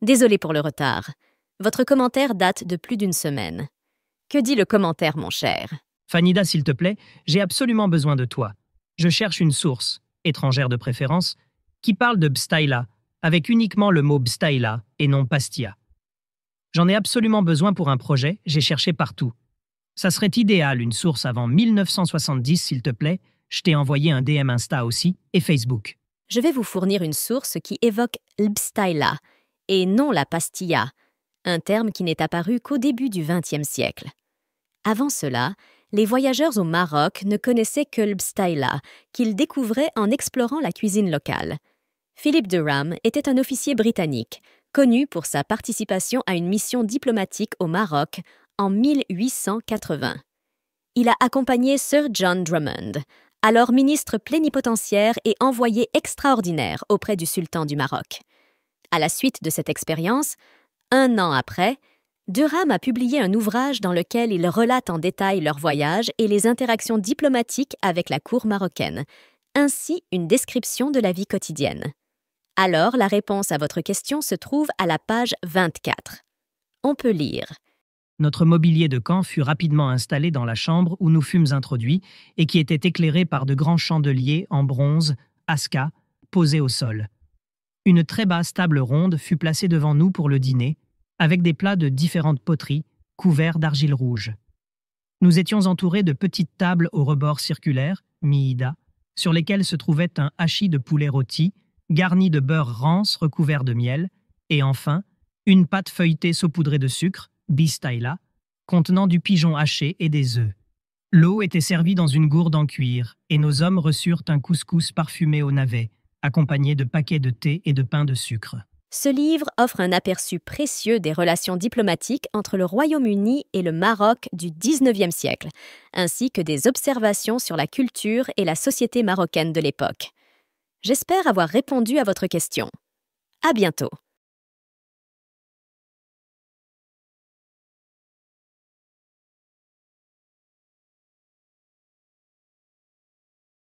Désolé pour le retard. Votre commentaire date de plus d'une semaine. Que dit le commentaire, mon cher? Fanida, s'il te plaît, j'ai absolument besoin de toi. Je cherche une source, étrangère de préférence, qui parle de Bstaila, avec uniquement le mot Bstaila et non Pastia. J'en ai absolument besoin pour un projet, j'ai cherché partout. Ça serait idéal, une source avant 1970, s'il te plaît. Je t'ai envoyé un DM Insta aussi, et Facebook. Je vais vous fournir une source qui évoque l'Bstaila, et non la pastilla, un terme qui n'est apparu qu'au début du XXe siècle. Avant cela, les voyageurs au Maroc ne connaissaient que l'Bstaila, qu'ils découvraient en explorant la cuisine locale. Philip Durham était un officier britannique, connu pour sa participation à une mission diplomatique au Maroc en 1880. Il a accompagné Sir John Drummond, alors ministre plénipotentiaire et envoyé extraordinaire auprès du sultan du Maroc. À la suite de cette expérience, 1 an après, Durham a publié un ouvrage dans lequel il relate en détail leur voyage et les interactions diplomatiques avec la cour marocaine, ainsi une description de la vie quotidienne. Alors, la réponse à votre question se trouve à la page 24. On peut lire. Notre mobilier de camp fut rapidement installé dans la chambre où nous fûmes introduits et qui était éclairé par de grands chandeliers en bronze, Asca, posés au sol. Une très basse table ronde fut placée devant nous pour le dîner, avec des plats de différentes poteries, couverts d'argile rouge. Nous étions entourés de petites tables aux rebords circulaires, miida, sur lesquelles se trouvait un hachis de poulet rôti, garni de beurre rance recouvert de miel, et enfin, une pâte feuilletée saupoudrée de sucre, bistaila, contenant du pigeon haché et des œufs. L'eau était servie dans une gourde en cuir, et nos hommes reçurent un couscous parfumé au navet, accompagné de paquets de thé et de pain de sucre. Ce livre offre un aperçu précieux des relations diplomatiques entre le Royaume-Uni et le Maroc du XIXe siècle, ainsi que des observations sur la culture et la société marocaine de l'époque. J'espère avoir répondu à votre question. À bientôt.